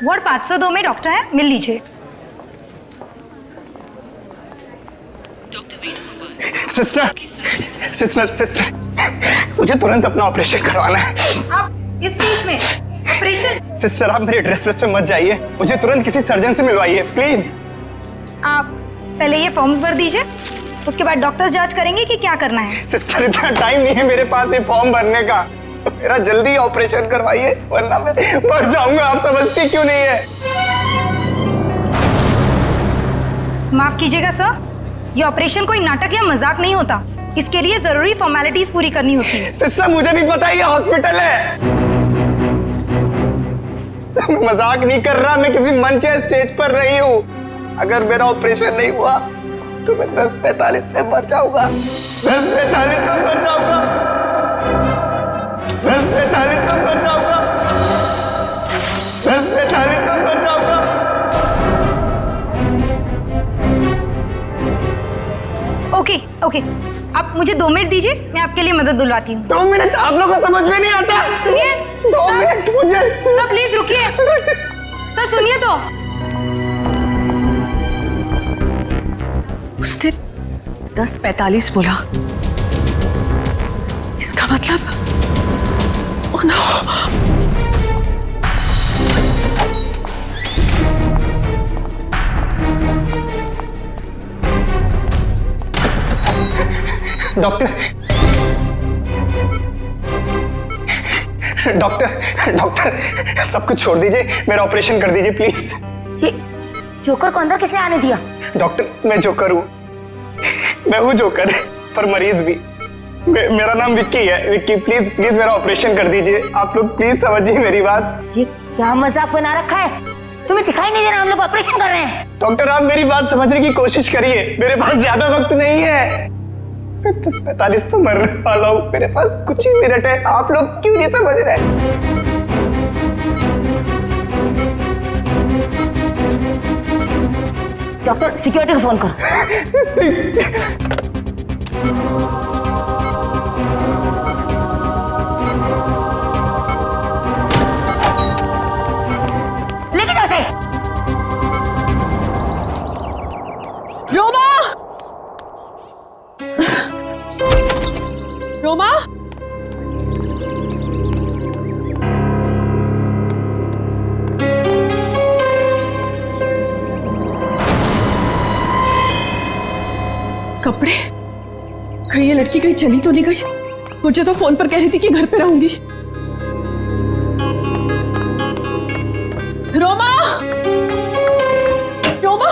Ward 502 में doctor है, मिल लीजिए। सिस्टर सिस्टर सिस्टर, मुझे तुरंत अपना ऑपरेशन करवाना है। आप इस स्टेज में ऑपरेशन? सिस्टर आप मेरी ड्रेस पे मत जाइए, मुझे तुरंत किसी सर्जन से मिलवाइए प्लीज। आप पहले ये फॉर्म्स भर दीजिए, उसके बाद डॉक्टर्स जांच करेंगे कि क्या करना है। सिस्टर इतना टाइम नहीं है मेरे पास ये फॉर्म भरने का, मेरा जल्दी ऑपरेशन करवाइए वरना मैं मर जाऊंगा। आप समझती क्यों नहीं है? माफ कीजिएगा सर, ये ऑपरेशन कोई नाटक या मजाक नहीं होता, इसके लिए जरूरी फॉर्मेलिटीज पूरी करनी होती है। सिस्टर मुझे भी पता है ये हॉस्पिटल है, मैं मजाक नहीं कर रहा, मैं किसी मंच या स्टेज पर नहीं हूँ। अगर मेरा ऑपरेशन नहीं हुआ तो मैं 10:45 में मर जाऊंगा, 10:45 में मर जाऊंगा, 10:45 में मर जाऊंगा, 10:45 में मर जाऊंगा। ओके ओके, आप मुझे 2 मिनट दीजिए, मैं आपके लिए मदद बुलवाती हूँ। 2 मिनट आप लोगों को समझ में नहीं आता? सुनिए 2 मिनट मुझे। सर प्लीज रुकिए, सर सुनिए तो। उसने 10:45 बोला, इसका मतलब oh no, doctor doctor doctor सब कुछ छोड़ दीजिए, मेरा ऑपरेशन कर दीजिए प्लीज। ये जोकर को अंदर किसने आने दिया? डॉक्टर मैं जोकर हूँ, मैं हूँ जोकर पर मरीज भी। मेरा नाम विक्की है, विक्की प्लीज प्लीज मेरा ऑपरेशन कर दीजिए, आप लोग प्लीज समझिए मेरी बात। ये क्या मजाक बना रखा है? तुम्हें दिखाई नहीं दे रहा हम लोग ऑपरेशन कर रहे हैं? डॉक्टर आप मेरी बात समझने की कोशिश करिए, मेरे पास ज्यादा वक्त नहीं है, मैं 10:45 तो मरने वाला हूँ, मेरे पास कुछ ही मिनट है, आप लोग क्यों नहीं समझ रहे? डॉक्टर सिक्योरिटी को फोन करो। लेके जाओ उसे। रोमा, रोमा, कपड़े, कहीं ये लड़की कहीं चली तो नहीं गई? मुझे तो फोन पर कह रही थी कि घर पे रहूंगी। रोमा, रोमा,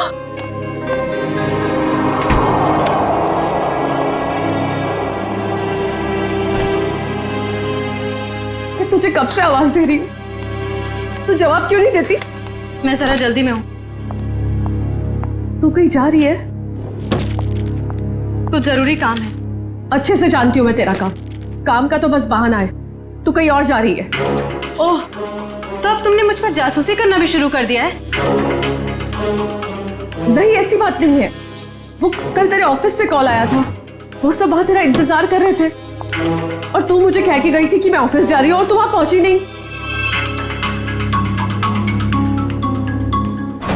मैं तुझे कब से आवाज दे रही हूँ, तू जवाब क्यों नहीं देती? मैं जरा जल्दी में हूँ। तू कहीं जा रही है? कुछ जरूरी काम है। अच्छे से जानती हूँ मैं तेरा काम, काम का तो बस बहाना है, तू कहीं और जा रही है। ओह, तो अब तुमने मुझ पर जासूसी करना भी शुरू कर दिया है? नहीं ऐसी बात नहीं है, वो कल तेरे ऑफिस से कॉल आया था, वो सब वहां तेरा इंतजार कर रहे थे और तू मुझे कह के गई थी कि मैं ऑफिस जा रही हूँ और तू वहां पहुंची नहीं।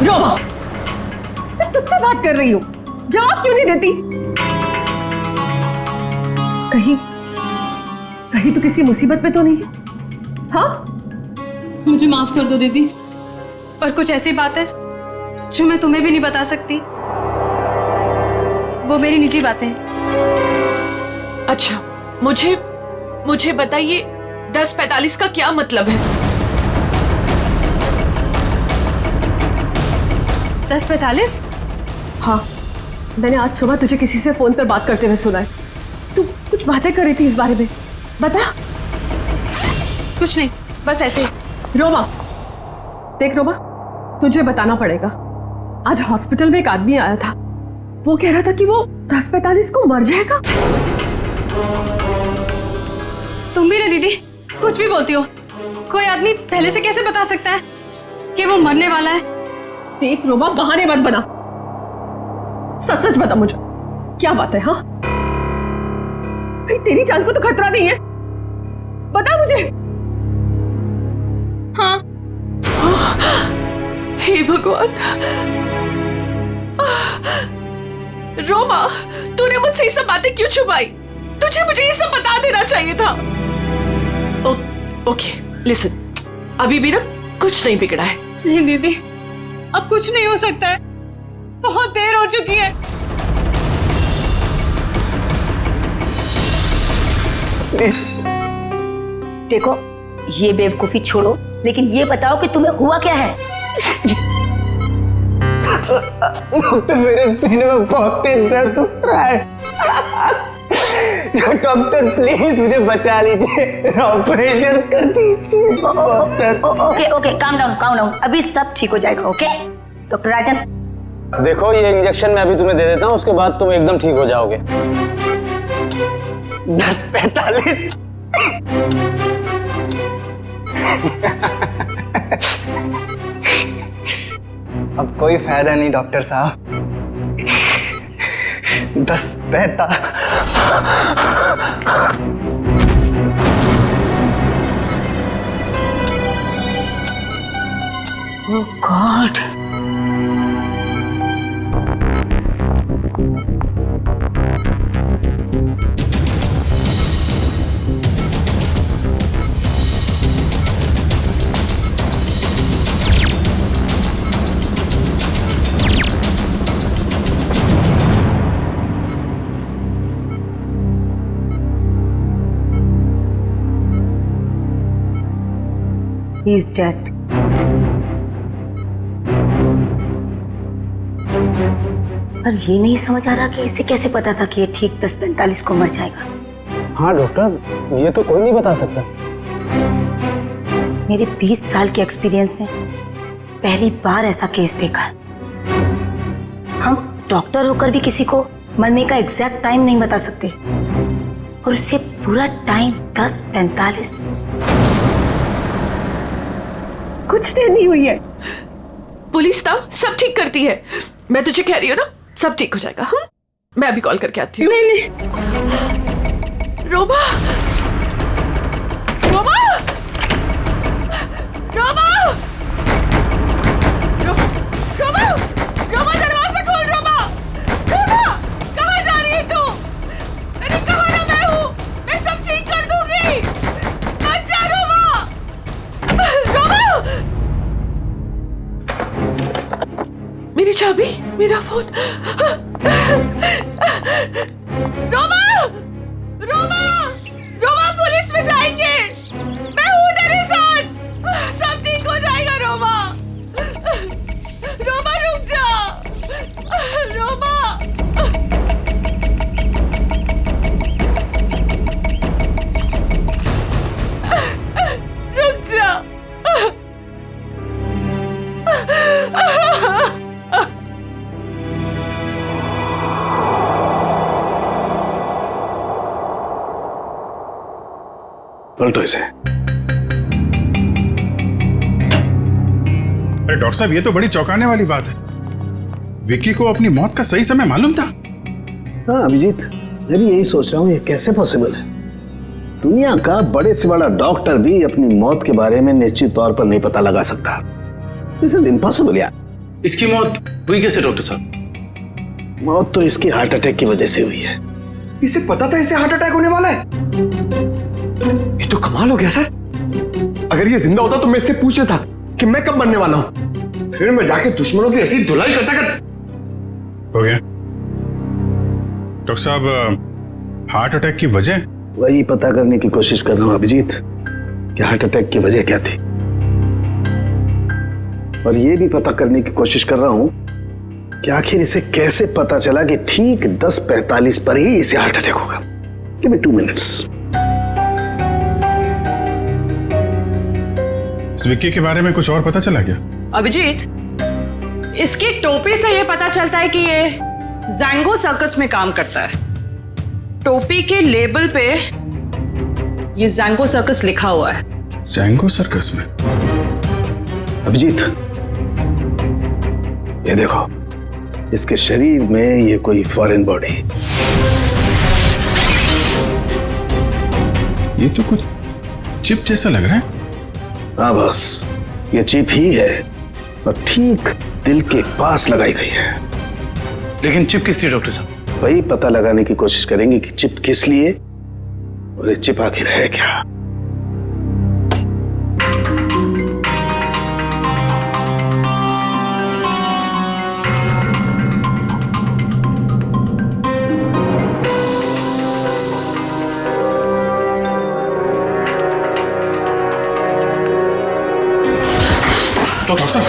रोमा, मैं तुझसे बात कर रही हूँ, जवाब क्यों नहीं देती? कहीं कहीं तो किसी मुसीबत में तो नहीं है? हाँ, मुझे माफ कर दो दीदी, पर कुछ ऐसी बात है जो मैं तुम्हें भी नहीं बता सकती, वो मेरी निजी बातें हैं। अच्छा, मुझे बताइए 10:45 का क्या मतलब है? 10:45? हाँ, मैंने आज सुबह तुझे किसी से फोन पर बात करते हुए सुना है, तू कुछ बातें कर रही थी इस बारे में, बता। कुछ नहीं, बस ऐसे। रोमा, देख रोमा, तुझे बताना पड़ेगा, आज हॉस्पिटल में एक आदमी आया था, वो कह रहा था कि वो 10:45 को मर जाएगा। तुम भी ना दीदी, कुछ भी बोलती हो। कोई आदमी पहले से कैसे बता सकता है कि वो मरने वाला है? देख रोमा, बहाने मत बना, सच सच बता मुझे, क्या बात है? हाँ, तेरी जान को तो खतरा नहीं है, बता मुझे। हाँ, हे भगवान। रोमा, तूने मुझसे ये सब बातें क्यों छुपाई? तुझे मुझे ये सब बता देना चाहिए था। ओके लिसन, अभी भी ना कुछ नहीं बिगड़ा है। नहीं दीदी, अब कुछ नहीं हो सकता है, बहुत देर हो चुकी है। देखो, ये बेवकूफी छोड़ो, लेकिन ये बताओ कि तुम्हें हुआ क्या है? डॉक्टर, मेरे सीने में बहुत तेज दर्द हो रहा है। डॉक्टर प्लीज मुझे बचा लीजिए, ऑपरेशन कर दीजिए doctor. Okay okay, calm down, अभी सब ठीक हो जाएगा। ओके डॉक्टर राजन, देखो ये इंजेक्शन मैं अभी तुम्हें दे देता हूँ, उसके बाद तुम एकदम ठीक हो जाओगे। 10:45। अब कोई फायदा नहीं डॉक्टर साहब। 10:45। ओह गॉड, he is dead. पर ये नहीं समझ आ रहा कि इसे कैसे पता था कि ये ठीक 10:45 को मर जाएगा। हाँ डॉक्टर, ये तो कोई नहीं बता सकता। मेरे 20 साल के एक्सपीरियंस में पहली बार ऐसा केस देखा। हम डॉक्टर होकर भी किसी को मरने का एग्जैक्ट टाइम नहीं बता सकते, और उससे पूरा टाइम 10:45। कुछ देर नहीं हुई है। पुलिस ना सब ठीक करती है, मैं तुझे कह रही हूँ ना, सब ठीक हो जाएगा। हाँ, मैं अभी कॉल करके आती हूँ। नहीं, रोमा, रोमा, रोमा, रोमा, रोमा, दरवाजा खोल। रोमा, रोमा, कहाँ जा रही है तू? अरे कहाँ ना, मैं हूँ, मैं सब ठीक कर दूंगी। अच्छा रोमा, रोमा, मेरी चाबी, मेरा फोन। रोमा, रोमा, रोमा, पुलिस में जाएंगे, मैं हूँ तेरे साथ, सब ठीक हो जाएगा। रोमा, रोमा रुक जा, रोमा। रुक जा। पलटो इसे। अरे डॉक्टर साहब, ये तो बड़ी चौंकाने वाली बात है। विक्की को अपनी मौत का सही समय मालूम था। हाँ अभिजीत, मैं भी यही सोच रहा हूँ, ये कैसे पॉसिबल है? दुनिया का बड़े से बड़ा डॉक्टर भी अपनी मौत के बारे में निश्चित तौर पर नहीं पता लगा सकता। दिस इज इम्पॉसिबल यार। इसकी मौत हुई कैसे डॉक्टर साहब? मौत तो इसकी हार्ट अटैक की वजह से हुई है। इसे पता था इसे हार्ट अटैक होने वाला है? ये तो कमाल हो गया सर। अगर ये जिंदा होता तो मैं इससे पूछ लेता कि मैं कब मरने वाला हूं, फिर मैं जाके दुश्मनों की ऐसी धुलाई करता हो गया। डॉक्टर साहब, हार्ट अटैक की वजह? वही पता करने की कोशिश कर रहा हूं अभिजीत कि हार्ट अटैक की वजह क्या थी, और ये भी पता करने की कोशिश कर रहा हूं कि आखिर इसे कैसे पता चला कि ठीक 10:45 पर ही इसे हार्ट अटैक होगा। Give me 2 minutes. इस विक्की के बारे में कुछ और पता चला क्या? अभिजीत, इसकी टोपी से ये पता चलता है कि ये जैंगो सर्कस में काम करता है। टोपी के लेबल पे ये जैंगो सर्कस लिखा हुआ है। जैंगो सर्कस में? अभिजीत, ये देखो, इसके शरीर में ये कोई फॉरेन बॉडी। ये तो कुछ चिप जैसा लग रहा है। हाँ बॉस, ये चिप ही है और ठीक दिल के पास लगाई गई है। लेकिन चिप किस लिए डॉक्टर साहब? वही पता लगाने की कोशिश करेंगे कि चिप किस लिए और ये चिप आखिर है क्या। डॉक्टर साहब,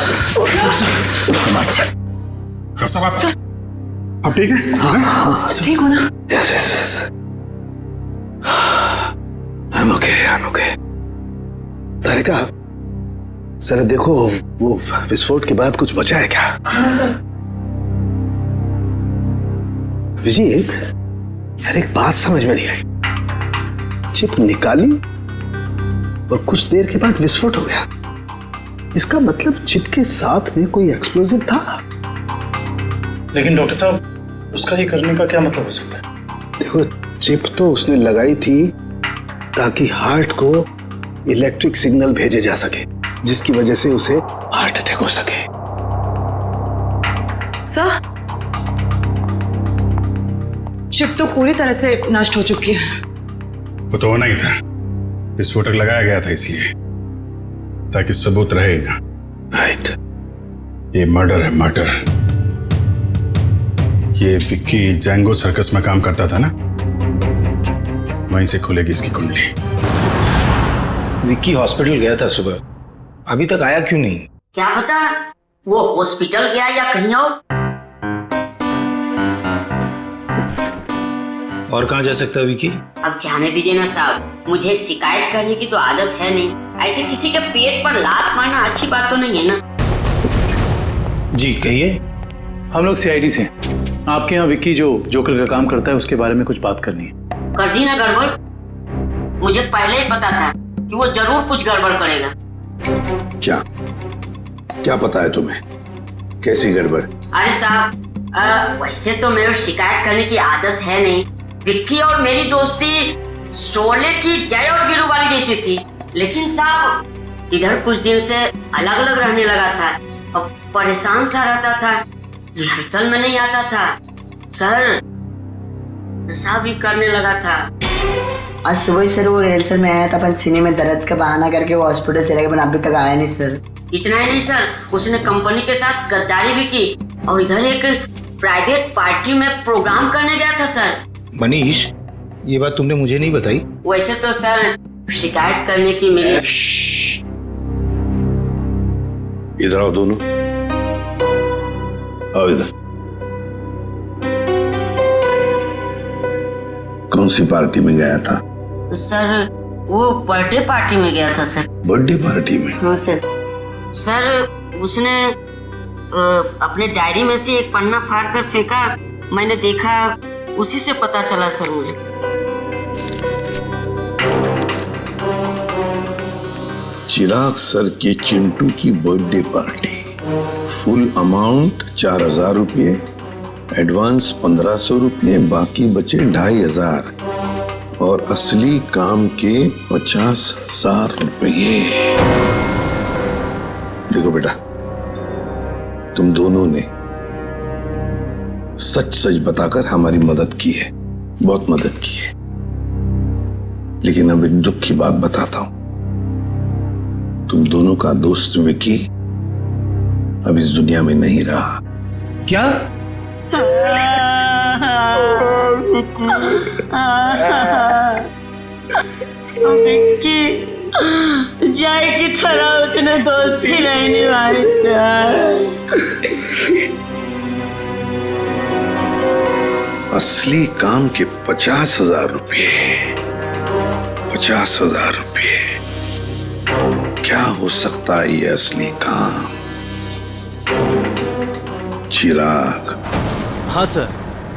आप ठीक है? हाँ, ठीक हो ना? Yes yes, I am okay. Tarika, sir देखो वो विस्फोट के बाद कुछ बचा है क्या? हाँ सर। अभिजीत, यार एक बात समझ में नहीं आई। चिप निकाली और कुछ देर के बाद विस्फोट हो गया। इसका मतलब चिप के साथ में कोई एक्सप्लोजिव था। लेकिन डॉक्टर साहब, उसका ये करने का क्या मतलब हो सकता है? देखो, चिप तो उसने लगाई थी ताकि हार्ट को इलेक्ट्रिक सिग्नल भेजे जा सके, जिसकी वजह से उसे हार्ट अटैक हो सके। सर, चिप तो पूरी तरह से नष्ट हो चुकी है। वो तो होना ही था, विस्फोटक लगाया गया था इसलिए, ताकि सबूत रहे ना। राइट। ये मर्डर है, मर्डर। ये विक्की जैंगो सर्कस में काम करता था ना, वहीं से खुलेगी इसकी कुंडली। विक्की हॉस्पिटल गया था सुबह, अभी तक आया क्यों नहीं? क्या पता वो हॉस्पिटल गया या कहीं और कहाँ जा सकता है विक्की? अब जाने दीजिए ना साहब, मुझे शिकायत करने की तो आदत है नहीं। ऐसे किसी के पेट पर लात मारना अच्छी बात तो नहीं है ना। जी कहिए। हम लोग सीआईडी से हैं। आपके यहाँ विक्की जो जोकर का काम करता है उसके बारे में कुछ बात करनी है। कर दी ना गड़बड़? मुझे पहले ही पता था कि वो जरूर कुछ गड़बड़ करेगा। क्या पता है तुम्हें? कैसी गड़बड़? अरे साहब, वैसे तो मेरे शिकायत करने की आदत है नहीं। विक्की और मेरी दोस्ती शोले की जय और वीरू वाली जैसी थी, लेकिन साहब इधर कुछ दिन से अलग अलग रहने लगा था और परेशान सा रहता था, रिहर्सल में नहीं आता था सर, नशा भी करने लगा था। आज सुबह सर वो रिहर्सल में आया था, पर सीने में दर्द का बहाना करके वो हॉस्पिटल चले गए, पर अभी तक आया नहीं सर। इतना ही नहीं सर, उसने कंपनी के साथ गद्दारी भी की और इधर एक प्राइवेट पार्टी में प्रोग्राम करने गया था सर। मनीष, ये बात तुमने मुझे नहीं बताई। वैसे तो सर शिकायत करने की मेरी। इधर आओ दोनों, आओ इधर। कौन सी पार्टी में गया था? सर वो बर्थडे पार्टी में गया था सर। बर्थडे पार्टी में? हाँ सर। सर उसने अपने डायरी में से एक पन्ना फाड़ कर फेंका, मैंने देखा, उसी से पता चला सर मुझे। चिराग सर के चिंटू की बर्थडे पार्टी, फुल अमाउंट 4,000 रुपये, एडवांस 1,500 रुपये, बाकी बचे 2,500 और असली काम के 50,000 रुपये। देखो बेटा, तुम दोनों ने सच सच बताकर हमारी मदद की है, बहुत मदद की है। लेकिन अब एक दुख की बात बताता हूं, तुम दोनों का दोस्त विक्की अब इस दुनिया में नहीं रहा। क्या? विक्की जय की तरह उसने दोस्ती नहीं निभाई। असली काम के 50,000 रुपये, 50,000 रुपये। क्या हो सकता है ये असली काम? चिराग। हाँ सर,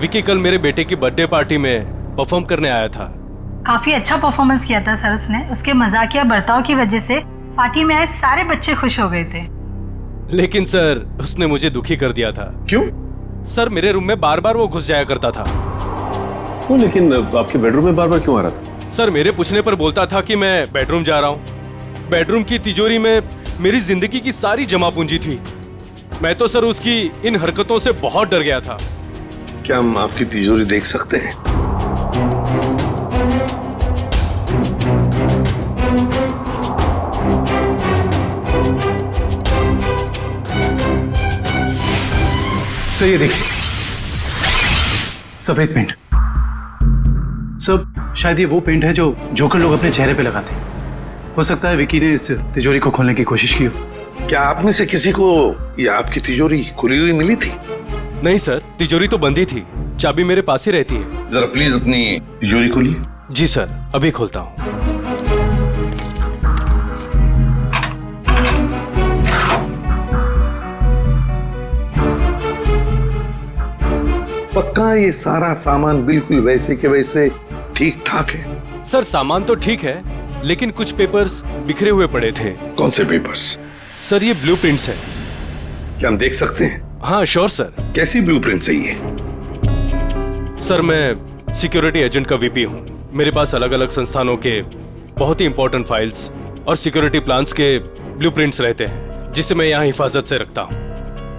विक्की कल मेरे बेटे की बर्थडे पार्टी में परफॉर्म करने आया था। काफी अच्छा परफॉर्मेंस किया था सर उसने। उसके मजाकिया बर्ताव की वजह से पार्टी में आए सारे बच्चे खुश हो गए थे। लेकिन सर उसने मुझे दुखी कर दिया था। क्यों? सर मेरे रूम में बार बार वो घुस जाया करता था। क्यों? लेकिन आपके बेडरूम में बार बार क्यों आ रहा था? सर मेरे पूछने पर बोलता था कि मैं बेडरूम जा रहा हूँ। बेडरूम की तिजोरी में मेरी जिंदगी की सारी जमा पूंजी थी, मैं तो सर उसकी इन हरकतों से बहुत डर गया था। क्या हम आपकी तिजोरी देख सकते हैं? सर ये देखिए, सफेद पेंट। सर शायद ये वो पेंट है जो जोकर लोग अपने चेहरे पे लगाते हैं। हो सकता है विकी ने इस तिजोरी को खोलने की कोशिश की हो। क्या आप में से किसी को ये आपकी तिजोरी खुली हुई मिली थी? नहीं सर, तिजोरी तो बंद ही थी, चाबी मेरे पास ही रहती है। जरा प्लीज अपनी तिजोरी खोलिए। जी सर, अभी खोलता हूँ। पक्का ये सारा सामान बिल्कुल वैसे के वैसे ठीक ठाक है? सर सामान तो ठीक है, लेकिन कुछ पेपर्स बिखरे हुए पड़े थे। कौन से पेपर्स? सर ये ब्लूप्रिंट्स है। क्या हम देख सकते हैं? हाँ श्योर सर। कैसी ब्लूप्रिंट चाहिए? सर मैं सिक्योरिटी एजेंट का वीपी हूँ। मेरे पास अलग अलग संस्थानों के बहुत ही इंपॉर्टेंट फाइल्स और सिक्योरिटी प्लान्स के ब्लूप्रिंट्स रहते हैं, जिसे मैं यहाँ हिफाजत से रखता हूँ।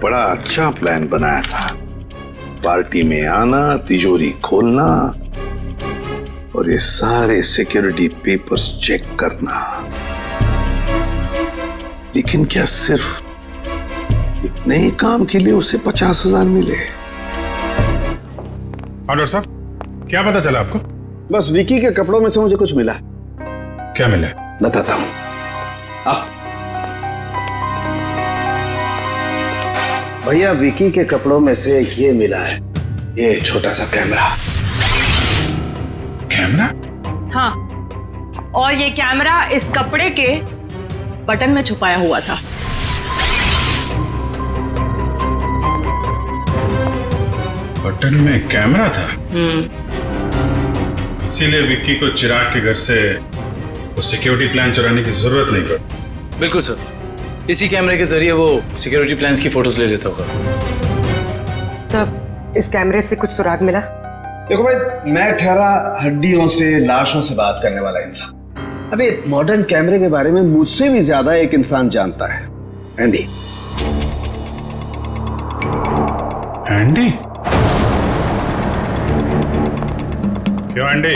बड़ा अच्छा प्लान बनाया था, पार्टी में आना, तिजोरी खोलना और ये सारे सिक्योरिटी पेपर्स चेक करना। लेकिन क्या सिर्फ इतने ही काम के लिए उसे 50,000 मिले? डॉक्टर साहब, क्या पता चला आपको? बस विकी के कपड़ों में से मुझे कुछ मिला। क्या मिला? बताता हूं। भैया, विकी के कपड़ों में से ये मिला है, ये छोटा सा कैमरा। कैमरा? हाँ, और ये कैमरा इस कपड़े के बटन में छुपाया हुआ था। बटन में कैमरा था? इसीलिए विक्की को चिराग के घर से वो सिक्योरिटी प्लान चुराने की जरूरत नहीं पड़ी। बिल्कुल सर, इसी कैमरे के जरिए वो सिक्योरिटी प्लान्स की फोटोज ले लेता होगा। सर, इस कैमरे से कुछ सुराग मिला? देखो भाई, मैं ठहरा हड्डियों से, लाशों से बात करने वाला इंसान। अबे मॉडर्न कैमरे के बारे में मुझसे भी ज्यादा एक इंसान जानता है, एंडी। एंडी? क्यों एंडी,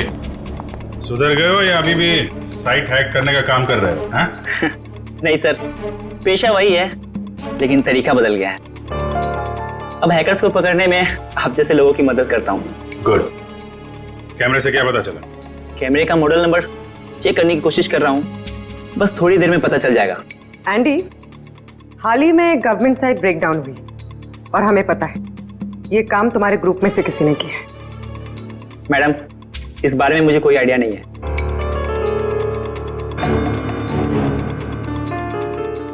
सुधर गए हो या अभी भी साइट हैक करने का काम कर रहे हो? हाँ? नहीं सर, पेशा वही है, लेकिन तरीका बदल गया है। अब हैकर्स को पकड़ने में आप जैसे लोगों की मदद करता हूँ। गुड। कैमरे से क्या पता चला? कैमरे का मॉडल नंबर चेक करने की कोशिश कर रहा हूँ, बस थोड़ी देर में पता चल जाएगा। एंडी, हाल ही में गवर्नमेंट साइट ब्रेकडाउन हुई और हमें पता है ये काम तुम्हारे ग्रुप में से किसी ने किया है। मैडम, इस बारे में मुझे कोई आइडिया नहीं है।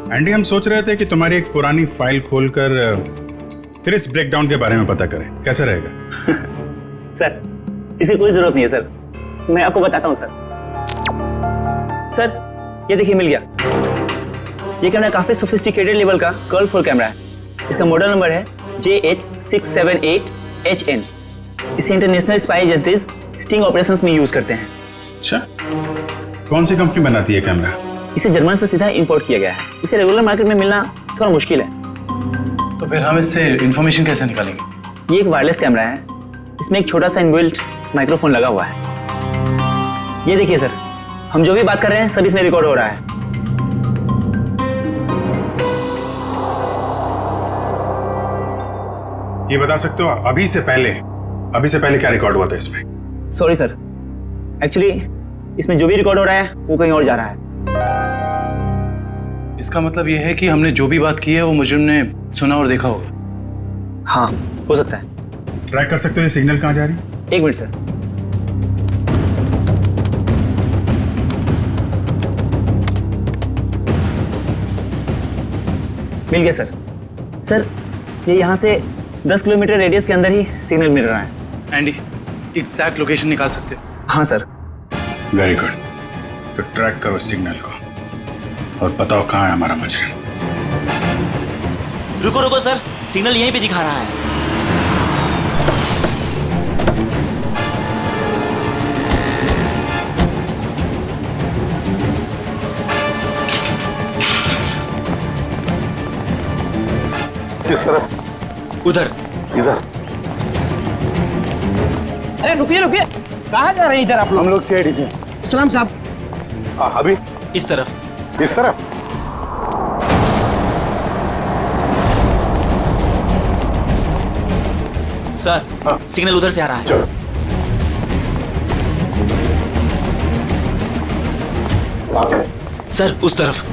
एंडी, हम सोच रहे थे कि तुम्हारी एक पुरानी फाइल खोलकर फिर इस ब्रेकडाउन के बारे में पता करें, कैसा रहेगा? सर, इसकी कोई जरूरत नहीं है सर, मैं आपको बताता हूँ सर। सर, ये देखिए मिल गया। ये कैमरा काफी सोफिस्टिकेटेड लेवल का कर्व फुल कैमरा है। इसका मॉडल नंबर है JH678HN। इसे international spy agencies sting operations में यूज करते हैं। अच्छा, कौन सी कंपनी बनाती है कैमरा? इसे जर्मन से सीधा इंपोर्ट किया गया है। इसे रेगुलर मार्केट में मिलना थोड़ा मुश्किल है। तो फिर हम इससे इंफॉर्मेशन कैसे निकालेंगे? ये एक वायरलेस कैमरा है, इसमें एक छोटा सा इनबिल्ट माइक्रोफोन लगा हुआ है। ये देखिए सर, हम जो भी बात कर रहे हैं सब इसमें रिकॉर्ड हो रहा है। ये बता सकते हो अभी से पहले क्या रिकॉर्ड हुआ था इसमें? सॉरी सर, एक्चुअली इसमें जो भी रिकॉर्ड हो रहा है वो कहीं और जा रहा है। इसका मतलब ये है कि हमने जो भी बात की है वो मुजरिम ने सुना और देखा होगा। हाँ, हो सकता है। ट्रैक कर सकते हो ये सिग्नल कहाँ जा रही है? एक मिनट सर। मिल गया सर। सर, ये यहाँ से 10 किलोमीटर रेडियस के अंदर ही सिग्नल मिल रहा है। एंडी, एग्जैक्ट लोकेशन निकाल सकते हो? हाँ सर। Very good. तो ट्रैक करो सिग्नल को और बताओ कहाँ है हमारा मुजरिम। रुको रुको सर, सिग्नल यहीं पे दिखा रहा है। किस तरफ? उधर। इधर? अरे रुकिए रुकिए, कहाँ जा रहे हैं इधर आप लोग? हम लोग सीआईडी से। सलाम साहब। अभी इस तरफ। इस तरफ? सर सिग्नल उधर से आ रहा है। चलो। सर उस तरफ।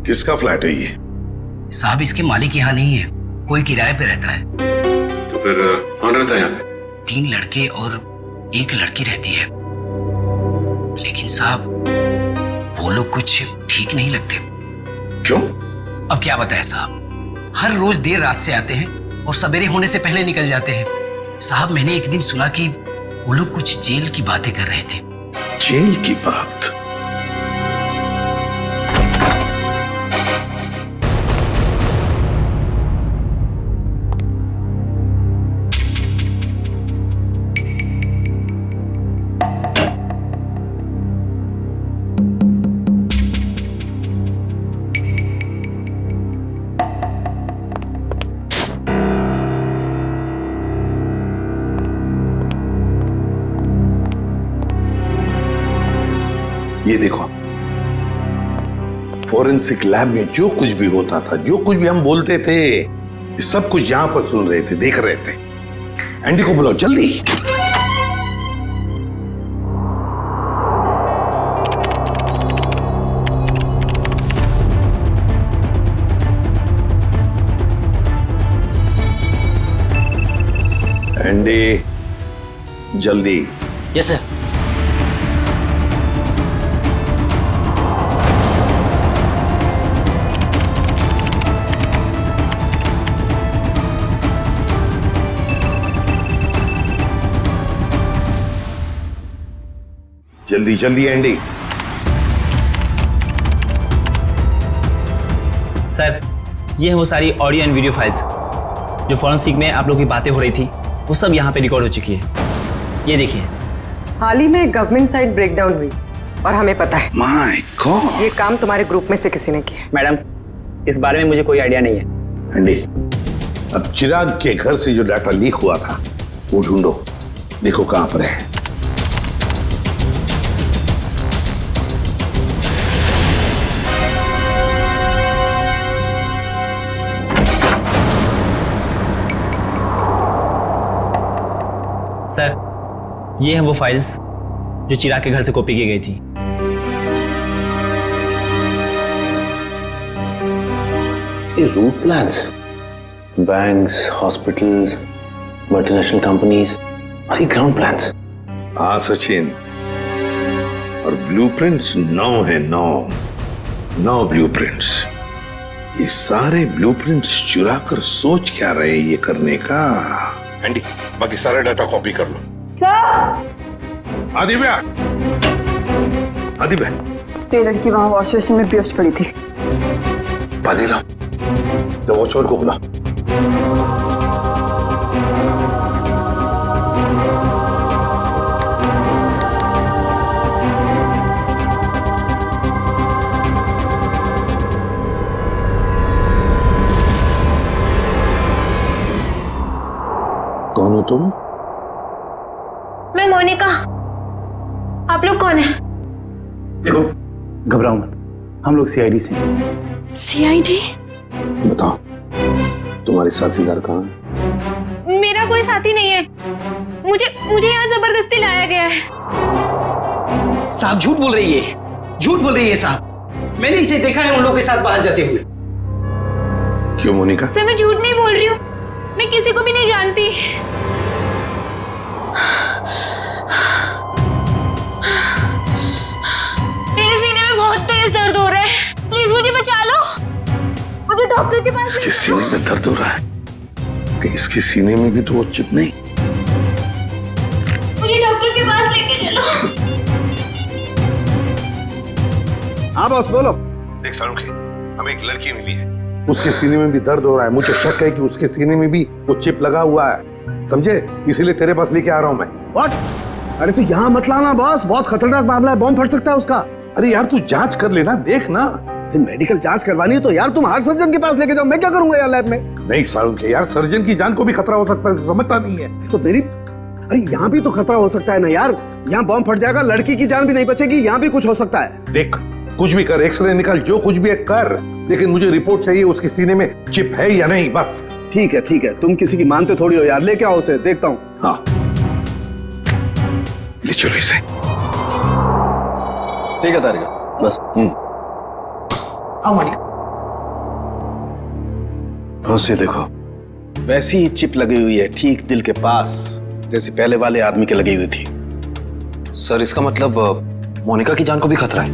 किसका फ्लैट है ये? साहब इसके मालिक यहाँ नहीं है, कोई किराए पे रहता है। तो फिर कौन रहता है यहाँ पे? 3 लड़के और 1 लड़की रहती है। लेकिन साहब वो लोग कुछ ठीक नहीं लगते। क्यों? अब क्या बताएं साहब, हर रोज देर रात से आते हैं और सवेरे होने से पहले निकल जाते हैं। साहब मैंने एक दिन सुना कि वो लोग कुछ जेल की बातें कर रहे थे। जेल की बात? ये देखो, फोरेंसिक लैब में जो कुछ भी होता था, जो कुछ भी हम बोलते थे, ये सब कुछ यहां पर सुन रहे थे, देख रहे थे। एंडी को बुलाओ जल्दी। एंडी जल्दी। Yes sir. जल्दी जल्दी एंडी। सर ये है वो सारी ऑडियो एंड वीडियो फाइल्स जो फॉरेंसिक में आप लोग की बातें हो रही थी, वो सब यहाँ पे रिकॉर्ड हो चुकी है। ये देखिए। हाल ही में गवर्नमेंट साइड ब्रेकडाउन हुई और हमें पता है। My God. ये काम तुम्हारे ग्रुप में से किसी ने किया। मैडम इस बारे में मुझे कोई आइडिया नहीं है। एंडी, अब चिराग के घर से जो डाटा लीक हुआ था वो ढूंढो, देखो कहां पर है। सर ये हैं वो फाइल्स जो चिराग के घर से कॉपी की गई थी। ये route plans, banks, hospitals, multinational companies और ये ग्राउंड प्लान्स। हाँ सचिन, और ब्लूप्रिंट्स 9 है, 9 ब्लूप्रिंट्स। ये सारे ब्लूप्रिंट्स चुरा कर सोच क्या रहे ये करने का। एंडी बाकी सारा डाटा कॉपी कर लो। आदिव्या, आदिव्या, ये लड़की वहां वॉश बेसिन में बेहोश पड़ी थी। पानी लाओ, तो वॉचमैन को बुला। कौन हो तुम? मैं मोनिका। आप लोग कौन है? देखो घबराओ मत, हम लोग सीआईडी से हैं। सीआईडी? बताओ तुम्हारे साथीदार कहाँ हैं? मेरा कोई साथी नहीं है, मुझे यहाँ जबरदस्ती लाया गया है। साहब झूठ बोल रही है, झूठ बोल रही है साहब। मैंने इसे देखा है उन लोगों के साथ बाहर जाते हुए। क्यों मोनिका? सर मैं झूठ नहीं बोल रही हूँ, मैं किसी को भी नहीं जानती। मेरे सीने में बहुत तेज दर्द हो रहा है, प्लीज मुझे बचा लो। मुझे डॉक्टर के पास। इसके सीने में दर्द हो रहा है कि इसके सीने में भी तो वो चिप नहीं। मुझे डॉक्टर के पास लेके चलो। हाँ बॉस बोलो। देख सारुखी, हमें एक लड़की मिली है, उसके सीने में भी दर्द हो रहा है। मुझे शक है कि उसके सीने में भी वो चिप लगा हुआ है, समझे? इसीलिए तेरे पास लेके आ रहा हूं मैं। व्हाट? अरे तू यहाँ मत लाना बॉस, बहुत खतरनाक मामला है, बॉम्ब फट सकता है उसका। अरे यार तू जांच कर लेना, देख ना। मेडिकल जांच करवानी है तो यार तुम हार्ट सर्जन के पास लेके जाओ, मैं क्या करूंगा यार लैब में। नहीं सारुण के यार, सर्जन की जान को भी खतरा हो सकता है, समझता नहीं है। तो मेरी, अरे यहाँ भी तो खतरा हो सकता है ना यार, यहाँ बॉम्ब फट जाएगा, लड़की की जान भी नहीं बचेगी, यहाँ भी कुछ हो सकता है। देख कुछ भी कर, एक्सरे निकाल, जो कुछ भी है कर, लेकिन मुझे रिपोर्ट चाहिए उसके सीने में चिप है या नहीं, बस। ठीक है, तुम किसी की मानते थोड़ी हो यार, लेके आओ उसे, देखता हूँ। हाँ ले चलो इसे। ठीक है तारिका, बस। आओ मोनिका। बस ये देखो, वैसी ही चिप लगी हुई है ठीक दिल के पास जैसी पहले वाले आदमी के लगी हुई थी। सर इसका मतलब मोनिका की जान को भी खतरा है।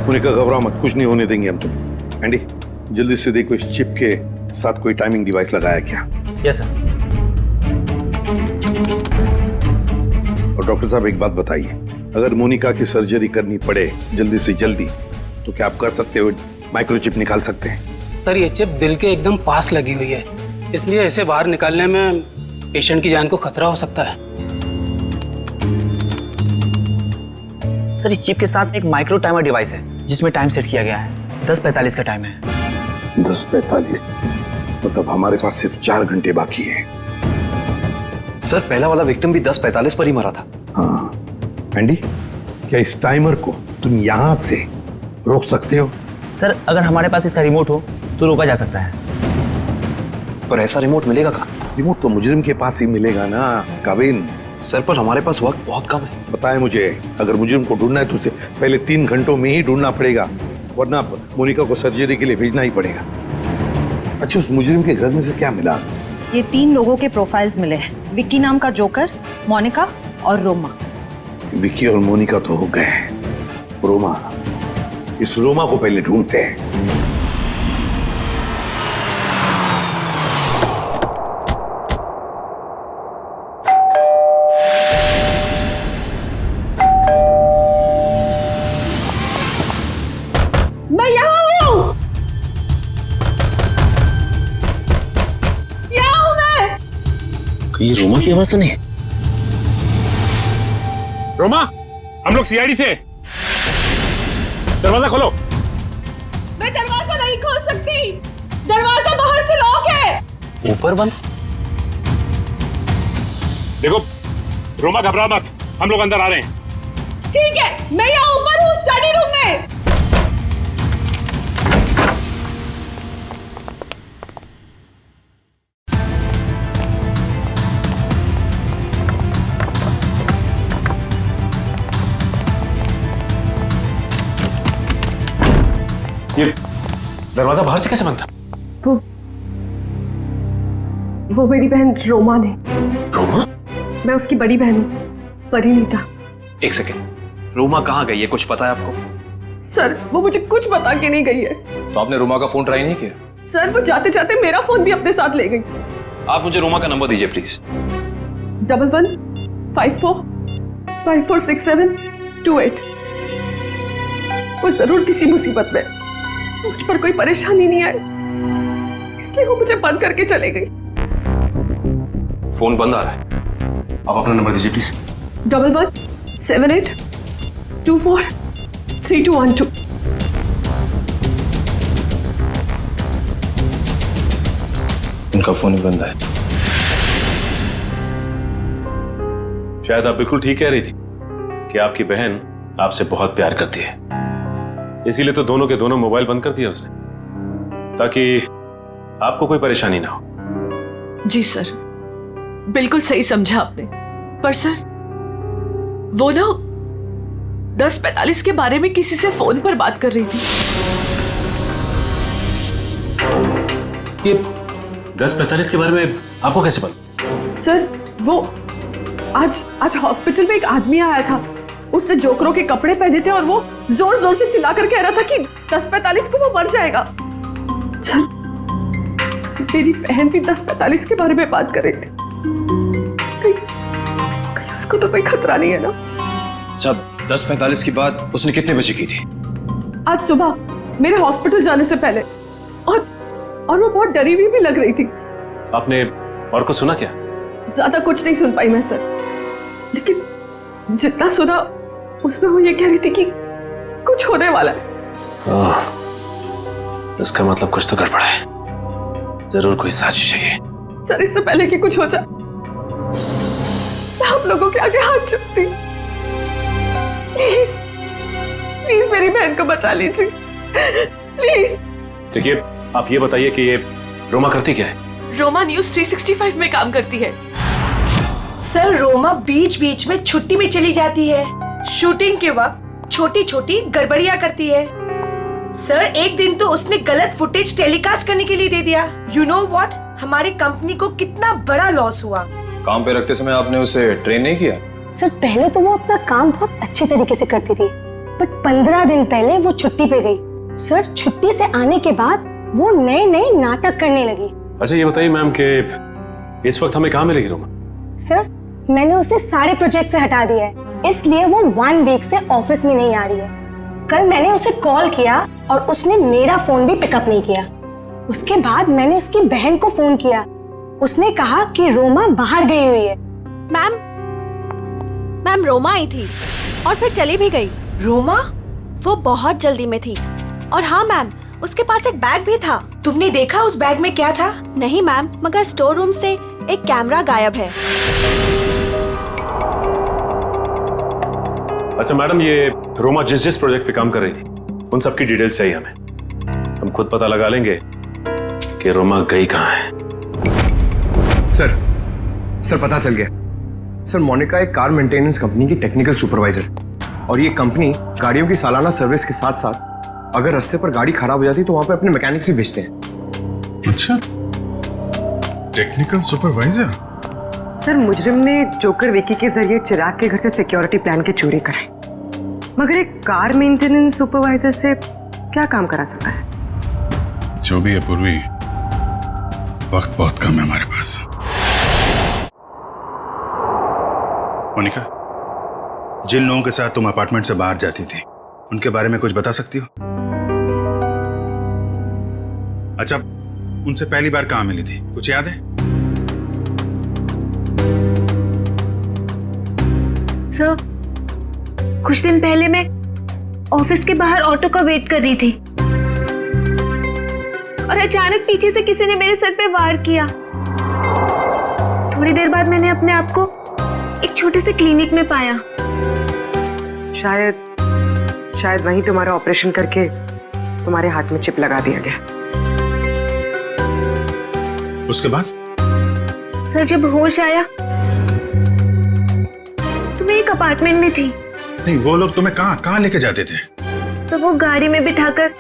मोनिका घबराओ मत, कुछ नहीं होने देंगे हम तुम्हें। एंडी जल्दी से देखो इस चिप के साथ कोई टाइमिंग डिवाइस लगाया क्या। Yes sir. और डॉक्टर साहब एक बात बताइए, अगर मोनिका की सर्जरी करनी पड़े जल्दी से जल्दी तो क्या आप कर सकते हो, माइक्रोचिप निकाल सकते हैं? सर ये चिप दिल के एकदम पास लगी हुई है, इसलिए इसे बाहर निकालने में पेशेंट की जान को खतरा हो सकता है। सर इस चिप के साथ एक माइक्रो टाइमर डिवाइस है जिसमें टाइम सेट किया गया है, 10:45 का टाइम है। 10:45 मतलब हमारे पास सिर्फ 4 घंटे बाकी है। सर पहला वाला विक्टिम भी 10:45 पर ही मरा था। हाँ एंडी, क्या इस टाइमर को तुम यहां से रोक सकते हो? सर अगर हमारे पास इसका रिमोट हो तो रोका जा सकता है। पर ऐसा रिमोट मिलेगा कहाँ? रिमोट तो मुजरिम के पास ही मिलेगा ना काविन। सर पर हमारे पास वक्त बहुत कम है। बताए मुझे, अगर मुजरिम को ढूंढना है तो उसे पहले 3 घंटों में ही ढूंढना पड़ेगा, वरना मोनिका को सर्जरी के लिए भेजना ही पड़ेगा। अच्छा उस मुजरिम के घर में से क्या मिला? ये 3 लोगों के प्रोफाइल्स मिले हैं, विक्की नाम का जोकर, मोनिका और रोमा। विक्की और मोनिका तो हो गए, रोमा, इस रोमा को पहले ढूंढते हैं। मैं यहाँ हूँ, यहाँ हूँ मैं। ये रोमा की आवाज तो नहीं? रोमा, हम लोग सीआईडी से, दरवाजा खोलो। मैं दरवाजा नहीं खोल सकती, दरवाजा बाहर से लॉक है। ऊपर बंद। देखो रोमा घबरा मत, हम लोग अंदर आ रहे हैं। ठीक है, मैं यहाँ ऊपर हूँ स्टडी रूम में। ये दरवाजा बाहर से कैसे बंद था? वो मेरी बहन रोमा ने। रोमा? मैं उसकी बड़ी बहन हूँ, परिणीता। एक सेकेंड, रोमा कहाँ गई है, कुछ पता है आपको? सर वो मुझे कुछ बता के नहीं गई है। तो आपने रोमा का फोन ट्राई नहीं किया? सर वो जाते जाते मेरा फोन भी अपने साथ ले गई। आप मुझे रोमा का नंबर दीजिए प्लीज। 1154546728। वो जरूर किसी मुसीबत में, मुझ पर कोई परेशानी नहीं आई, इसलिए वो मुझे बंद करके चले गई। फोन बंद आ रहा है, आप अपना नंबर दीजिए प्लीज। 1178243212। उनका फोन ही बंद है। शायद आप बिल्कुल ठीक कह रही थी कि आपकी बहन आपसे बहुत प्यार करती है, इसीलिए तो दोनों के दोनों मोबाइल बंद कर दिया उसने, ताकि आपको कोई परेशानी ना हो। जी सर, बिल्कुल सही समझा आपने। पर सर वो ना 10:45 के बारे में किसी से फोन पर बात कर रही थी। ये 10:45 के बारे में आपको कैसे पता? सर वो आज हॉस्पिटल में एक आदमी आया था, उसने जोकरों के कपड़े पहने थे और वो जोर जोर से चिल्ला कर कह रहा था कि 10:45 को वो मर जाएगा। सर मेरी बहन भी 10:45 के बारे में बात कर रही थी, कहीं उसको तो कोई खतरा नहीं है ना? अच्छा 10:45 की बात उसने कितने बजे की थी? आज सुबह मेरे हॉस्पिटल जाने से पहले, और वो बहुत डरी हुई भी लग रही थी। आपने और कुछ सुना क्या? ज्यादा कुछ नहीं सुन पाई मैं सर, लेकिन जितना सुना उसमें वो ये कह रही थी कि कुछ होने वाला है। इसका मतलब कुछ तो गड़बड़ है, जरूर कोई साजिश है ये। सर इससे पहले कि कुछ हो जाए मैं आप लोगों के आगे हाथ जोड़ती हूँ, प्लीज प्लीज मेरी बहन को बचा लीजिए प्लीज। देखिए, आप ये बताइए कि ये रोमा करती क्या है? रोमा न्यूज 365 में काम करती है सर। रोमा बीच बीच में छुट्टी में चली जाती है, शूटिंग के वक्त छोटी छोटी गड़बड़ियां करती है सर। एक दिन तो उसने गलत फुटेज टेलीकास्ट करने के लिए दे दिया। यू नो व्हाट, हमारी कंपनी को कितना बड़ा लॉस हुआ। काम पे रखते समय आपने उसे ट्रेन नहीं किया? सर पहले तो वो अपना काम बहुत अच्छे तरीके से करती थी, बट 15 दिन पहले वो छुट्टी पे गई। सर छुट्टी से आने के बाद वो नए नए नाटक करने लगी। अच्छा ये बताइए मैम कि इस वक्त हमें कहाँ मिलेगी रोमा? सर मैंने उसे सारे प्रोजेक्ट से हटा दिया है, इसलिए वो 1 वीक से ऑफिस में नहीं आ रही है। कल मैंने उसे कॉल किया और उसने मेरा फोन भी पिकअप नहीं किया। उसके बाद मैंने उसकी बहन को फोन किया, उसने कहा कि रोमा बाहर गई हुई है। मैम रोमा आई थी और फिर चली भी गई। रोमा? वो बहुत जल्दी में थी। और हाँ मैम, उसके पास एक बैग भी था। तुमने देखा उस बैग में क्या था? नहीं मैम, मगर स्टोर रूम से एक कैमरा गायब है। अच्छा मैडम, ये रोमा जिस जिस प्रोजेक्ट पे काम कर रही थी उन सब की डिटेल्स चाहिए हमें। हम खुद पता लगा लेंगे कि रोमा गई कहाँ है। सर पता चल गया। सर मोनिका एक कार मेंटेनेंस कंपनी की टेक्निकल सुपरवाइजर, और ये कंपनी गाड़ियों की सालाना सर्विस के साथ साथ अगर रास्ते पर गाड़ी खराब हो जाती तो वहां पे अपने मैकेनिक्स भी भेजते हैं। अच्छा, टेक्निकल सुपरवाइजर। सर मुजरिम ने जोकर विकी के जरिए चिराग के घर से सिक्योरिटी प्लान की चोरी कराई, मगर एक कार मेंटेनेंस सुपरवाइजर से क्या काम करा सकता है? जो भी है पूर्वी, वक्त बहुत कम है हमारे पास। मोनिका, जिन लोगों के साथ तुम अपार्टमेंट से बाहर जाती थी उनके बारे में कुछ बता सकती हो? अच्छा, उनसे पहली बार कहां मिली थी, कुछ याद है? सर, कुछ दिन पहले मैं ऑफिस के बाहर ऑटो का वेट कर रही थी और अचानक पीछे से किसी ने मेरे सर पे वार किया। थोड़ी देर बाद मैंने अपने आप को एक छोटे से क्लिनिक में पाया। शायद वहीं तुम्हारा ऑपरेशन करके तुम्हारे हाथ में चिप लगा दिया गया। उसके बाद? सर जब होश आया तो मैं एक अपार्टमेंट में थी। नहीं, वो लोग तुम्हें कहाँ लेके जाते थे? तो वो गाड़ी में बिठाकर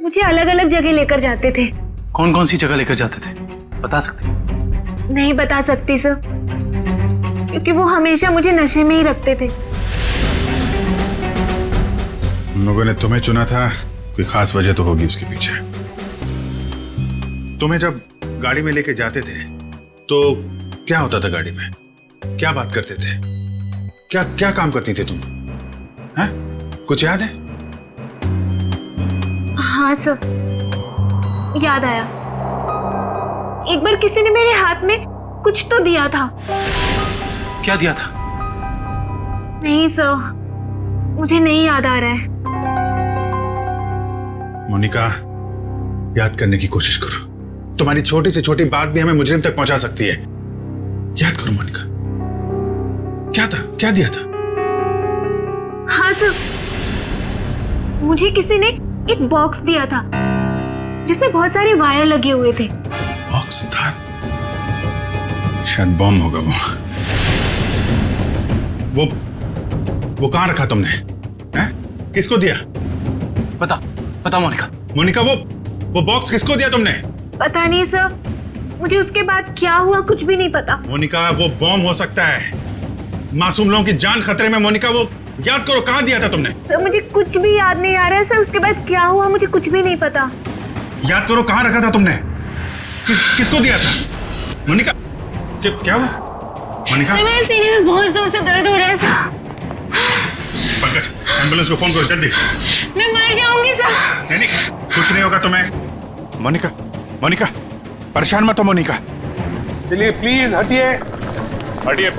मुझे अलग अलग जगह लेकर जाते थे। कौन कौन सी जगह लेकर जाते थे, बता सकते? नहीं बता सकती सर, क्योंकि वो हमेशा मुझे नशे में ही रखते थे। उन लोगों ने तुम्हें चुना था, कोई खास वजह तो होगी उसके पीछे। तुम्हें जब गाड़ी में लेके जाते थे तो क्या होता था गाड़ी में? क्या बात करते थे? क्या काम करती थी तुम? हैं? कुछ याद है? हाँ सर, याद आया। एक बार किसी ने मेरे हाथ में कुछ तो दिया था। क्या दिया था? नहीं सर, मुझे नहीं याद आ रहा है। मोनिका, याद करने की कोशिश करो। तुम्हारी छोटी से छोटी बात भी हमें मुजरिम तक पहुंचा सकती है। याद करो मोनिका, क्या था, क्या दिया था? हाँ सर, मुझे किसी ने एक बॉक्स दिया था जिसमें बहुत सारे वायर लगे हुए थे। बॉक्स था? शायद बॉम्ब होगा वो कहां रखा तुमने? हैं? किसको दिया? पता मोनिका, वो बॉक्स किसको दिया तुमने? पता नहीं सर, मुझे उसके बाद क्या हुआ कुछ भी नहीं पता। मोनिका, वो बॉम्ब हो सकता है, मासूम लोगों की जान खतरे में। मोनिका, वो याद करो, कहां दिया था तुमने? सर मुझे कुछ भी याद नहीं आ रहा है सर, उसके बाद क्या हुआ मुझे कुछ भी नहीं पता। याद करो, कहां रखा था तुमने? किसको दिया था? मोनिका, क्या हुआ? मोनिका, मेरे सीने में बहुत जोर से दर्द हो रहा है सर। पंकज, एम्बुलेंस को फोन करो जल्दी। मैं मर जाऊंगी सर। नहीं, कुछ नहीं होगा तुम्हें। मोनिका, परेशान मत हो मोनिका, चलिए प्लीज हटिए। हटिए,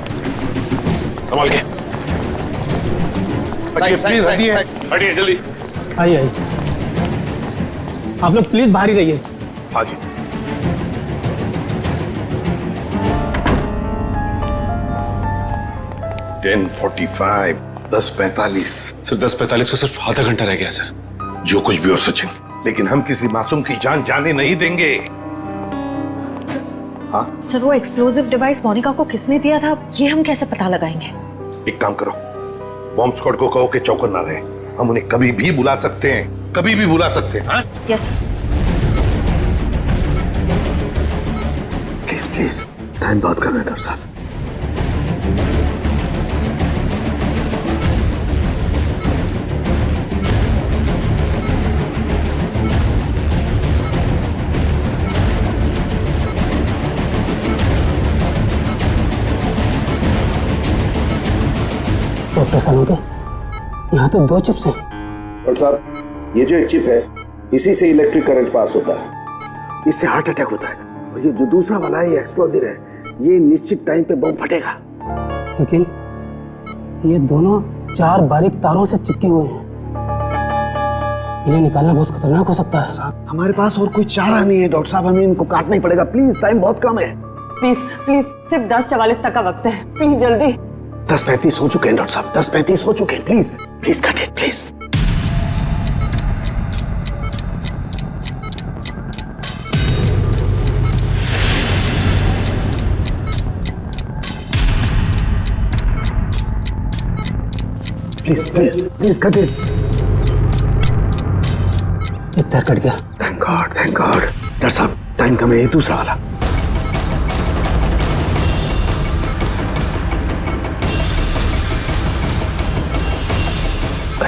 संभाल के हटिए, प्लीज हटिए। हटिए जल्दी। आइए आइए, आप लोग प्लीज बाहर ही रहिए। हाँ जी। $10:45, 10:45। सर 10:45 को सिर्फ आधा घंटा रह गया सर। जो कुछ भी हो सचिन, लेकिन हम किसी मासूम की जान जाने नहीं देंगे। हाँ सर, वो एक्सप्लोजिव डिवाइस मोनिका को किसने दिया था, ये हम कैसे पता लगाएंगे? एक काम करो, बॉम्ब स्क्वाड को कहो कि चौकन ना रहे। हम उन्हें कभी भी बुला सकते हैं, कभी भी बुला सकते हैं। हाँ यस। प्लीज प्लीज, टाइम बहुत कम है डॉक्टर साहब। डॉक्टर सानोके, यहाँ तो 2 चिप्स हैं। डॉक्टर साहब, ये जो एक चिप है, इसी से इलेक्ट्रिक करंट पास होता है, इससे हार्ट अटैक होता है। और ये जो दूसरा वाला है, ये एक्सप्लोजिव है, ये निश्चित टाइम पे बम फटेगा। लेकिन ये दोनों 4 बारीक तारों से चिपके हुए हैं, इन्हें निकालना बहुत खतरनाक हो सकता है। साहब, हमारे पास और कोई चारा नहीं है डॉक्टर साहब, हमें इनको काटना ही पड़ेगा। प्लीज, टाइम बहुत कम है। प्लीज प्लीज, सिर्फ 10:44 तक का वक्त है, प्लीज जल्दी। 10:35 हो चुके हैं डॉक्टर साहब, 10:35 हो चुके हैं। Please please cut it please. Please please please cut it. एक तार कट गया। Thank God, thank God. Doctor साहब, टाइम कम है, ये दूसरा वाला।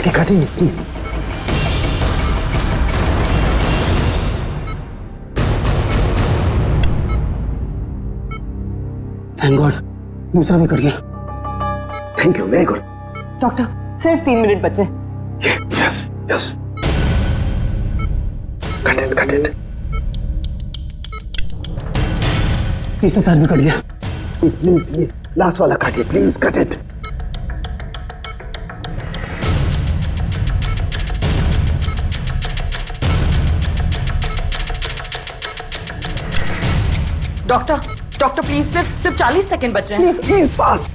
काटिए प्लीज। थैंक गॉड, दूसरा भी कट गया। Thank you, very good. Doctor, सिर्फ 3 मिनट बचे। Yes yes, cut it. तीसरा तार भी कट गया। प्लीज प्लीज, ये लास्ट वाला काटिए please, cut it. Doctor please, सिर्फ 40 सेकंड बचे हैं। Please please, fast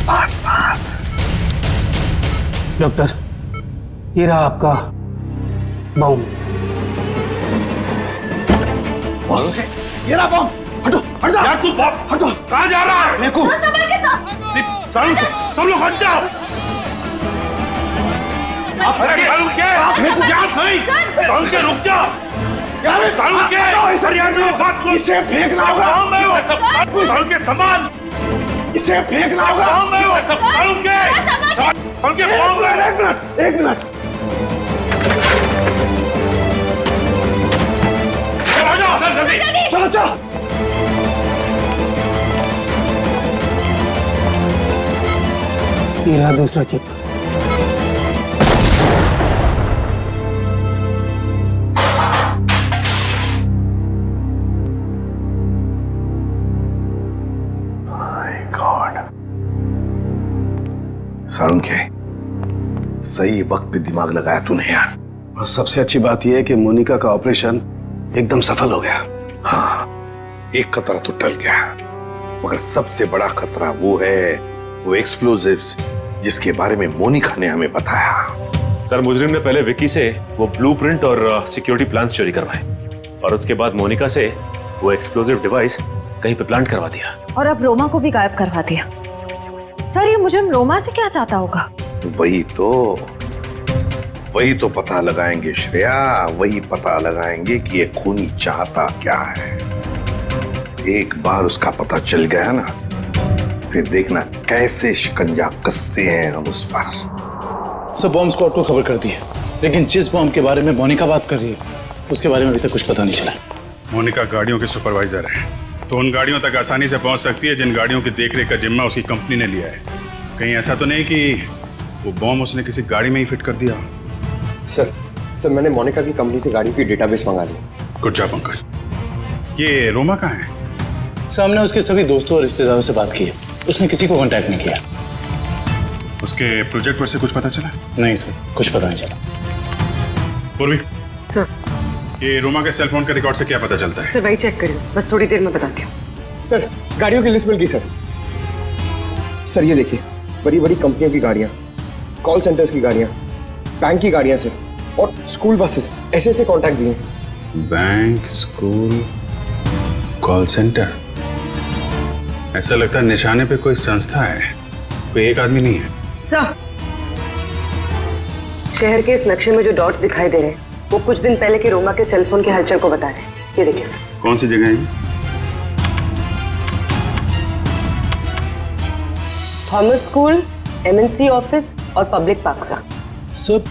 fast fast. Doctor, ये रहा आपका बम। ये रहा बम। हटो हट जाओ यार, तू हटो। कहाँ जा रहा है? देखो संभल के साथ। सब लोग हट जाओ। अरे सालू के सालू के रुक जा। सालू के बात सुन। इसे फेंकना होगा। सालू के सामान, इसे फेंकना होगा। सालू के बम। एक मिनट। चलो चलो। ये रहा दूसरा चिप। सारुण के सही वक्त पे दिमाग लगाया तूने यार। और सबसे अच्छी बात यह है कि मोनिका का ऑपरेशन एकदम सफल हो गया। हाँ, एक खतरा तो टल गया, मगर सबसे बड़ा खतरा वो है, वो एक्सप्लोजिव्स जिसके बारे में मोनिका ने हमें बताया। सर, मुजरिम ने पहले विक्की से वो ब्लूप्रिंट और सिक्योरिटी प्लान्स चोरी करवाए और उसके बाद मोनिका से वो एक्सप्लोजिव डिवाइस कहीं पे प्लांट करवा दिया और अब रोमा को भी गायब करवा दिया। सर, ये मुजरिम रोमा से क्या चाहता होगा? वही तो पता लगाएंगे श्रेया, वही पता लगाएंगे कि ये खूनी चाहता क्या है। एक बार उसका पता चल गया ना, फिर देखना कैसे शिकंजा कसते हैं हम उस पर। सब बॉम्ब स्क्वाड को खबर कर दी है, लेकिन जिस बॉम्ब के बारे में मोनिका बात कर रही है उसके बारे में अभी तक कुछ पता नहीं चला। मोनिका गाड़ियों के सुपरवाइजर है, तो उन गाड़ियों तक आसानी से पहुंच सकती है जिन गाड़ियों की देखरेख का जिम्मा उसकी कंपनी ने लिया है। कहीं ऐसा तो नहीं कि वो बॉम्ब उसने किसी गाड़ी में ही फिट कर दिया? सर मैंने मोनिका की कंपनी से गाड़ी की डेटाबेस मंगा ली। Good job Pankaj. ये रोमा कहाँ है? सामने उसके सभी दोस्तों और रिश्तेदारों से बात की है, उसने किसी को कांटेक्ट नहीं किया। उसके प्रोजेक्ट पर से कुछ पता चला? नहीं सर, कुछ पता नहीं चला। पूर्वी सर, ये रोमा के सेल फोन के रिकॉर्ड से क्या पता चलता है? सर वही चेक करिए, बस थोड़ी देर में बताती हूँ। सर गाड़ियों की लिस्ट मिल गई सर। सर ये देखिए, बड़ी बड़ी कंपनियों की गाड़ियाँ, कॉल सेंटर्स की गाड़ियाँ, बैंक की गाड़ियाँ सर, और स्कूल बसेस, ऐसे ऐसे कॉन्टैक्ट दिए। Bank, school, call centre. ऐसा लगता है निशाने पे कोई संस्था है, कोई एक आदमी नहीं है। सर, शहर के इस नक्शे में जो डॉट्स दिखाई दे रहे हैं वो कुछ दिन पहले के रोमा के सेलफोन के हलचल को बता रहे हैं। ये देखिए सर। कौन सी जगह है? थॉमस स्कूल, एमएनसी ऑफिस और पब्लिक पार्क सा। सर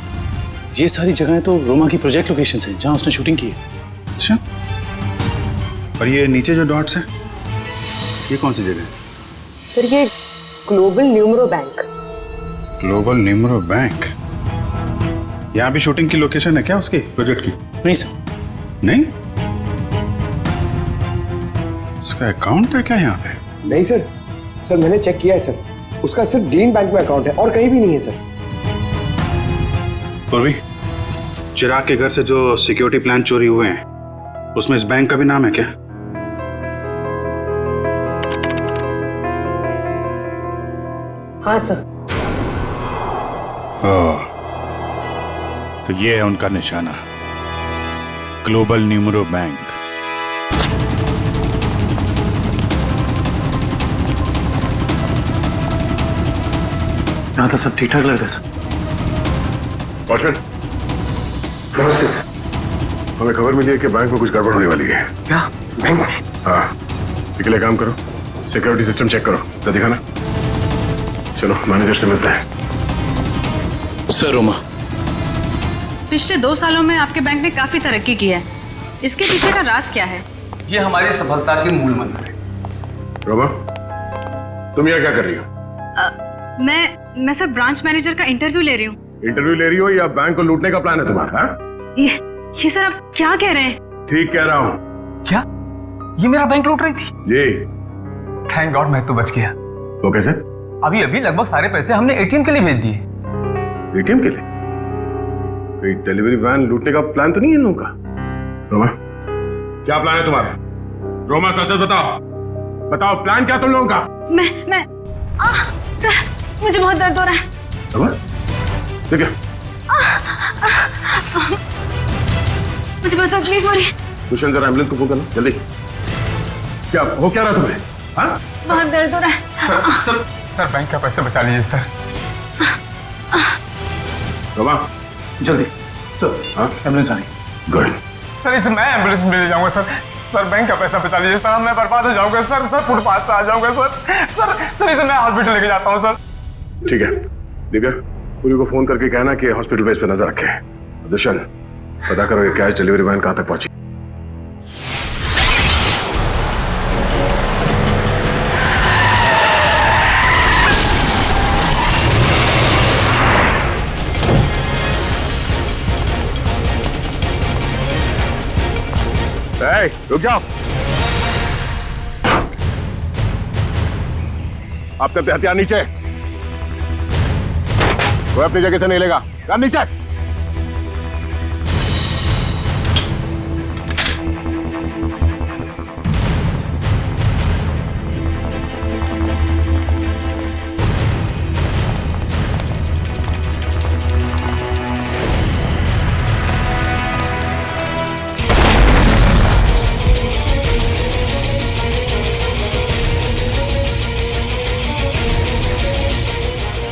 ये सारी जगहें तो रोमा की प्रोजेक्ट लोकेशन हैं जहां उसने शूटिंग की है। अच्छा, और ये नीचे जो डॉट्स हैं ये कौन सी जगह है? सर ये global numero bank. Global numero bank? यहाँ भी शूटिंग की लोकेशन है क्या उसकी प्रोजेक्ट की? नहीं सर। नहीं? उसका अकाउंट है क्या यहाँ पे? नहीं सर, सर मैंने चेक किया है सर, उसका सिर्फ ग्रीन बैंक में अकाउंट है और कहीं भी नहीं है सर। पूर्वी, चिराग के घर से जो सिक्योरिटी प्लान चोरी हुए हैं उसमें इस बैंक का भी नाम है क्या? हाँ सर। ओह, तो ये है उनका निशाना, ग्लोबल न्यूमरो बैंक। यहाँ तो सब ठीक ठाक लग रहा है सर। वॉचमैन, नमस्ते सर। हमें खबर मिली है कि बैंक में कुछ गड़बड़ होने वाली है। क्या बैंक में? हाँ, इसके लिए काम करो, सिक्योरिटी सिस्टम चेक करो। तो दिखाना। चलो मैनेजर से मिलता है। सर रोमा, पिछले 2 सालों में आपके बैंक ने काफी तरक्की की है, इसके पीछे का राज क्या है? ये हमारी सफलता के मूल मंत्र है। रोमा, तुम यहाँ क्या कर रही हो? मैं सर ब्रांच मैनेजर का इंटरव्यू ले रही हूँ। इंटरव्यू ले रही हो या बैंक को लूटने का प्लान है तुम्हारा? ये सर आप क्या कह रहे हैं? ठीक कह रहा हूँ। क्या ये मेरा बैंक लूट रही थी? जी। थैंक गॉड मैं तो बच गया। वो कैसे? अभी अभी लगभग सारे पैसे हमने एटीएम के लिए भेज दिए। एटीएम के लिए? कोई डिलीवरी वैन लूटने का प्लान तो नहीं है इन लोगों का? रोमा, क्या प्लान है तुम्हारा? रोमा सच सच बताओ, बताओ प्लान क्या तुम लोगों का? मैं सर मुझे बहुत दर्द हो रहा है। रोमा, ठीक है। मुझे बहुत तकलीफ हो रही है। दुष्यंत जरा एम्बुलेंस को फोन करना जल्दी। क्या हो क्या रहा तुम्हें? हाँ? बहुत दर्द हो रहा है। सर बैंक का पैसे बचा लीजिए सर। रोमा, जल्दी चल। हाँ, एम्बुलेंस आ रही। गुड। सर इसे मैं एम्बुलेंस में ले जाऊंगा सर। सर बैंक का पैसा बचा लीजिए सर, मैं बर्बाद हो जाऊंगा सर। सर फुटपाथ पे आ जाऊंगा सर इसे मैं हॉस्पिटल लेके जाता हूँ सर। ठीक है दिव्या, पूरी को फोन करके कहना कि हॉस्पिटल बेस पे नजर रखे। दुष्यंत, पता करो ये कैश डिलीवरी वैन कहां तक पहुंची। रुक जाओ, आप अपने हथियार नीचे। कोई अपनी जगह से नहीं लेगा, यार नीचे।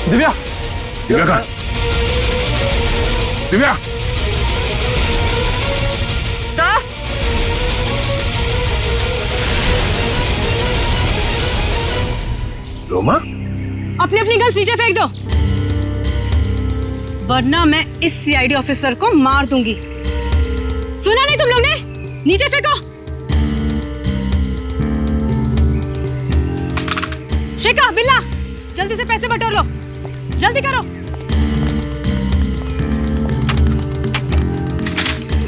दिव्या, दिव्या कहाँ? दिव्या, रोमा, अपनी अपनी गन्स नीचे फेंक दो, वरना मैं इस सीआईडी ऑफिसर को मार दूंगी। सुना नहीं तुम लोग ने? नीचे फेंको। शेखा, बिल्ला, जल्दी से पैसे बटोर लो, जल्दी करो।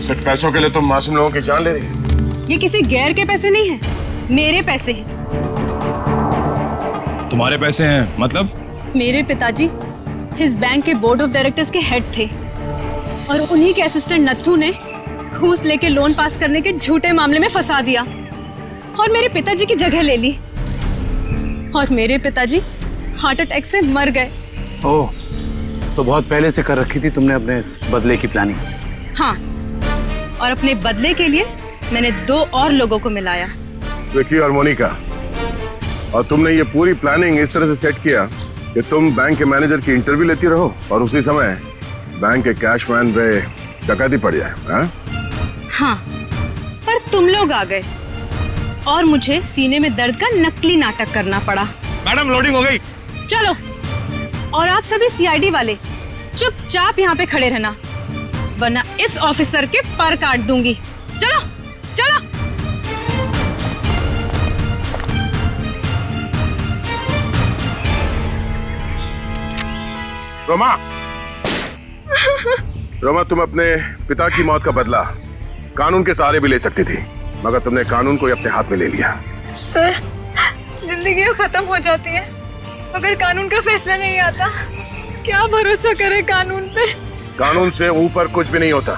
सिर्फ पैसों के लिए तुम मासूम लोगों की जान ले रही है। ये किसी गैर के पैसे नहीं है, मेरे पैसे हैं। तुम्हारे पैसे हैं मतलब? मेरे पिताजी इस बैंक के बोर्ड ऑफ डायरेक्टर्स के हेड थे और उन्हीं के असिस्टेंट नत्थू ने घूस लेके लोन पास करने के झूठे मामले में फंसा दिया और मेरे पिताजी की जगह ले ली और मेरे पिताजी हार्ट अटैक से मर गए। ओह, तो बहुत पहले से कर रखी थी तुमने अपने इस बदले की प्लानिंग? हाँ, और अपने बदले के लिए मैंने 2 और लोगों को मिलाया। विकी और मोनिका, और तुमने ये पूरी प्लानिंग इस तरह से सेट किया कि तुम बैंक के मैनेजर की इंटरव्यू लेती रहो और उसी समय बैंक के कैशमैन पे डकैती पड़ जाए। हाँ, पर तुम लोग आ गए और मुझे सीने में दर्द का नकली नाटक करना पड़ा। मैडम, लोडिंग हो गई। चलो, और आप सभी सीआईडी वाले चुपचाप यहाँ पे खड़े रहना, वरना इस ऑफिसर के पर काट दूंगी। चलो चलो। रोमा, रोमा, तुम अपने पिता की मौत का बदला कानून के सहारे भी ले सकती थी, मगर तुमने कानून को अपने हाथ में ले लिया। सर, जिंदगी खत्म हो जाती है अगर कानून का फैसला नहीं आता। क्या भरोसा करे कानून पे? कानून से ऊपर कुछ भी नहीं होता,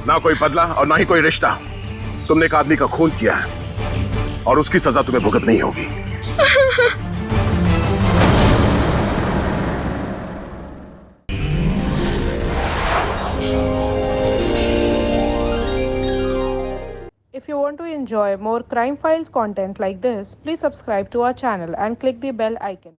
ना कोई बदला और ना ही कोई रिश्ता। तुमने एक आदमी का खून किया है और उसकी सजा तुम्हें भुगतनी होगी। If you want to enjoy more Crime Files content like this, please subscribe to our channel and click the bell icon.